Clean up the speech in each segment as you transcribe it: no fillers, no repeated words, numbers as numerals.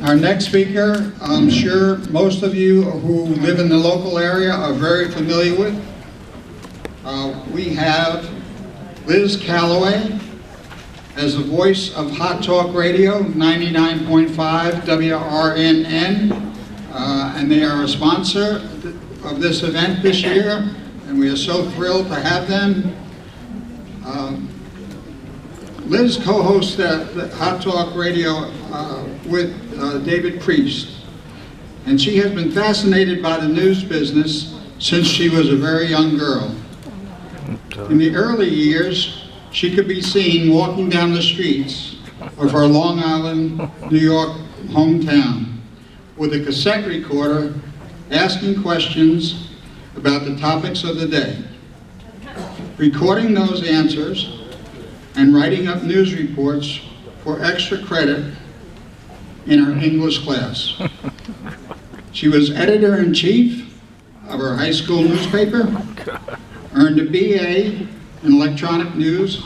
Our next speaker, I'm sure most of you who live in the local area are very familiar with. We have Liz Callaway as the voice of Hot Talk Radio, 99.5 WRNN, and they are a sponsor of this event this year, and we are so thrilled to have them. Liz co-hosts the Hot Talk Radio with David Priest, and she has been fascinated by the news business since she was a very young girl. In the early years, she could be seen walking down the streets of her Long Island, New York hometown with a cassette recorder asking questions about the topics of the day, recording those answers and writing up news reports for extra credit in her English class. She was editor-in-chief of her high school newspaper, earned a BA in electronic news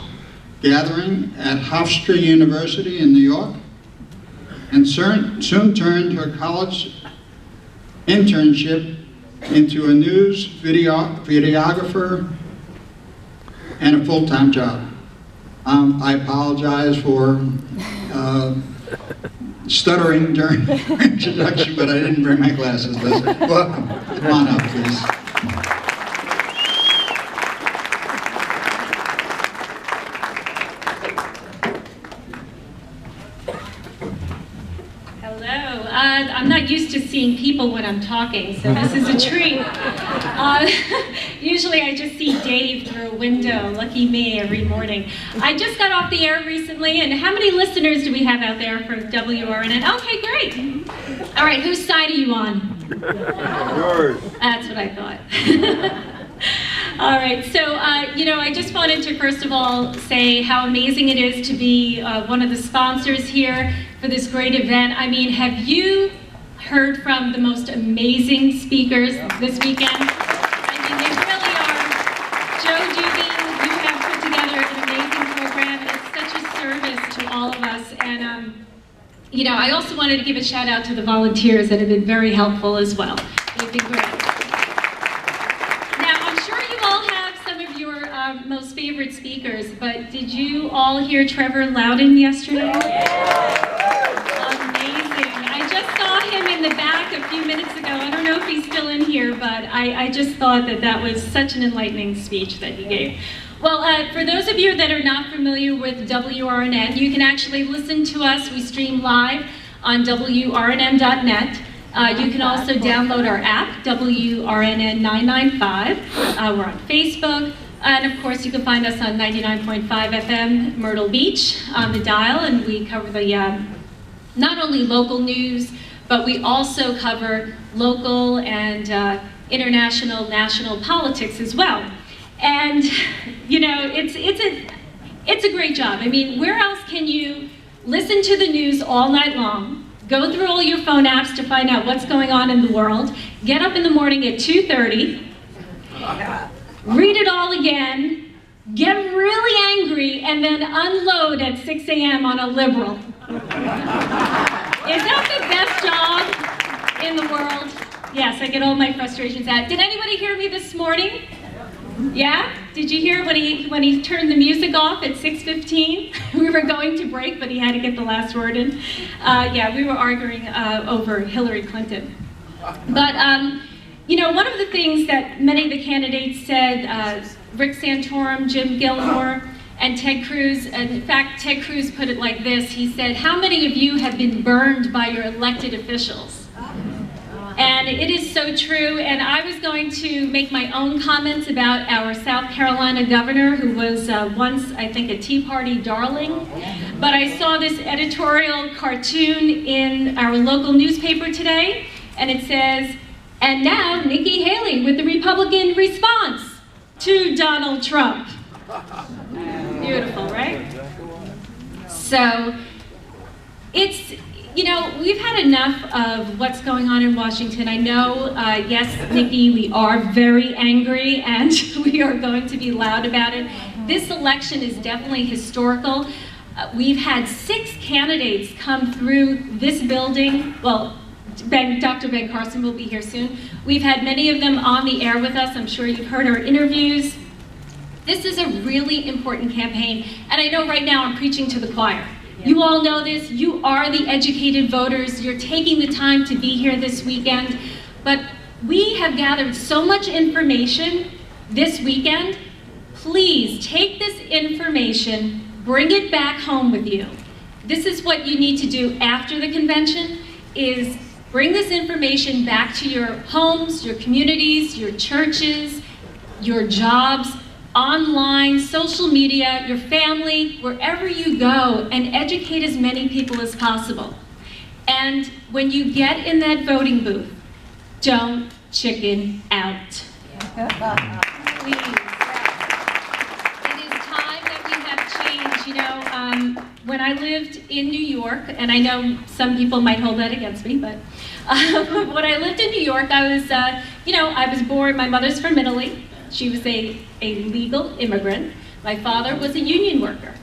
gathering at Hofstra University in New York, and soon turned her college internship into a news videographer and a full-time job. I apologize for stuttering during the introduction, but I didn't bring my glasses. Welcome. Come on up, please. Hello. I'm not used to seeing people when I'm talking, so this is a treat. Usually I just see Dave through a window, lucky me, every morning. I just got off the air recently, and how many listeners do we have out there for WRNN? Okay, great. All right, whose side are you on? Yours. That's what I thought. All right, so, I just wanted to first of all say how amazing it is to be one of the sponsors here for this great event. I mean, have you heard from the most amazing speakers this weekend? I mean, they really are. Joe Dubin, you have put together an amazing program, and it's such a service to all of us. And, I also wanted to give a shout out to the volunteers that have been very helpful as well. They've been great. Now, I'm sure you all have some of your most favorite speakers, but did you all hear Trevor Loudon yesterday? In the back a few minutes ago. I don't know if he's still in here, but I just thought that was such an enlightening speech that he gave. Well, for those of you that are not familiar with WRNN, you can actually listen to us. We stream live on WRNN.net. You can also download our app, WRNN 995. We're on Facebook. And of course, you can find us on 99.5 FM Myrtle Beach on the dial, and we cover the not only local news, but we also cover local and international, national politics as well. And it's a great job. I mean, where else can you listen to the news all night long, go through all your phone apps to find out what's going on in the world, get up in the morning at 2:30, read it all again, get really angry, and then unload at 6 a.m. on a liberal? Is that the best job in the world? Yes, I get all my frustrations out. Did anybody hear me this morning? Yeah? Did you hear when he turned the music off at 6:15? We were going to break, but he had to get the last word in. Yeah, we were arguing over Hillary Clinton. But, one of the things that many of the candidates said, Rick Santorum, Jim Gilmore, and Ted Cruz, and in fact, Ted Cruz put it like this. He said, how many of you have been burned by your elected officials? And it is so true, and I was going to make my own comments about our South Carolina governor, who was once, I think, a Tea Party darling. But I saw this editorial cartoon in our local newspaper today, and it says, and now Nikki Haley with the Republican response to Donald Trump. Beautiful, right? So, it's, we've had enough of what's going on in Washington. I know, yes, Nikki, we are very angry and we are going to be loud about it. This election is definitely historical, We've had 6 candidates come through this building. Well, Dr. Ben Carson will be here soon. We've had many of them on the air with us. I'm sure you've heard our interviews. This is a really important campaign, and I know right now I'm preaching to the choir. You all know this. You are the educated voters. You're taking the time to be here this weekend, but we have gathered so much information this weekend. Please take this information, bring it back home with you. This is what you need to do after the convention, is bring this information back to your homes, your communities, your churches, your jobs, online, social media, your family, wherever you go, and educate as many people as possible. And when you get in that voting booth, don't chicken out. Please. It is time that we have change. You know, when I lived in New York, and I know some people might hold that against me, but when I lived in New York, I was, I was born, my mother's from Italy. She was a legal immigrant. My father was a union worker,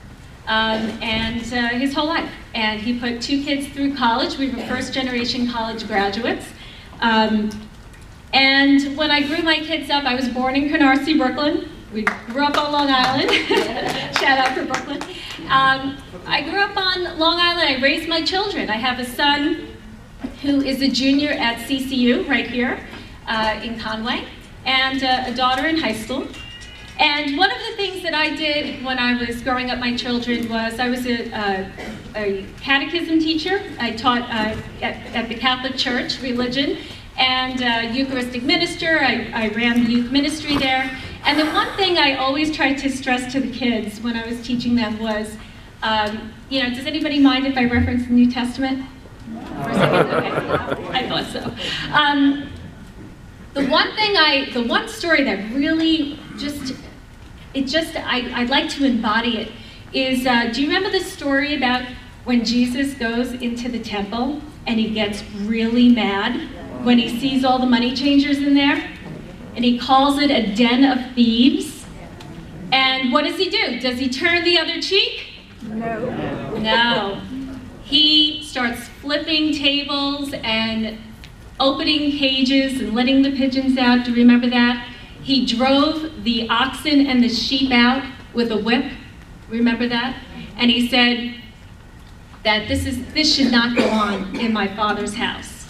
and his whole life. And he put 2 kids through college. We were first-generation college graduates. And when I grew my kids up, I was born in Canarsie, Brooklyn. We grew up on Long Island. Shout out to Brooklyn. I grew up on Long Island. I raised my children. I have a son who is a junior at CCU right here in Conway, and a daughter in high school. And one of the things that I did when I was growing up my children was I was a catechism teacher. I taught at the Catholic Church religion, and Eucharistic minister. I ran the youth ministry there. And the one thing I always tried to stress to the kids when I was teaching them was, does anybody mind if I reference the New Testament? For a second? Okay, I thought so. The one story that really I'd like to embody it is, do you remember the story about when Jesus goes into the temple and he gets really mad when he sees all the money changers in there? And he calls it a den of thieves. And what does he do? Does he turn the other cheek? No. No. He starts flipping tables and opening cages and letting the pigeons out. Do you remember that? He drove the oxen and the sheep out with a whip. Remember that? And he said that this should not go on in my Father's house.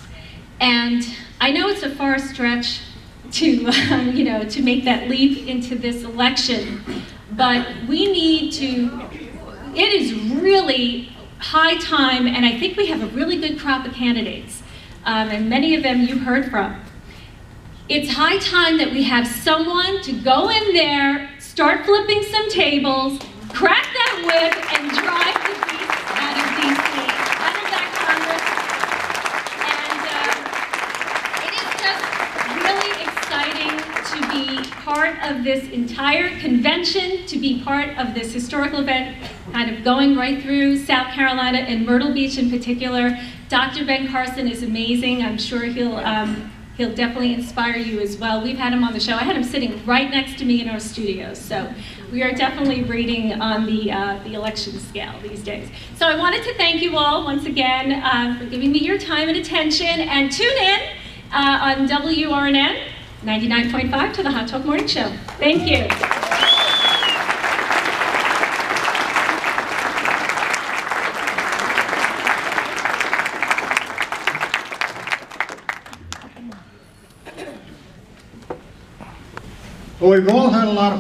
And I know it's a far stretch to to make that leap into this election, but we need to. It is really high time, and I think we have a really good crop of candidates, and many of them you've heard from. It's high time that we have someone to go in there, start flipping some tables, crack that whip, and drive the beast out of D.C., out of that Congress. And it is just really exciting to be part of this entire convention, to be part of this historical event, kind of going right through South Carolina and Myrtle Beach in particular. Dr. Ben Carson is amazing. I'm sure he'll definitely inspire you as well. We've had him on the show. I had him sitting right next to me in our studios. So we are definitely reading on the election scale these days. So I wanted to thank you all once again for giving me your time and attention. And tune in on WRNN 99.5 to the Hot Talk Morning Show. Thank you. Well, we've all had a lot of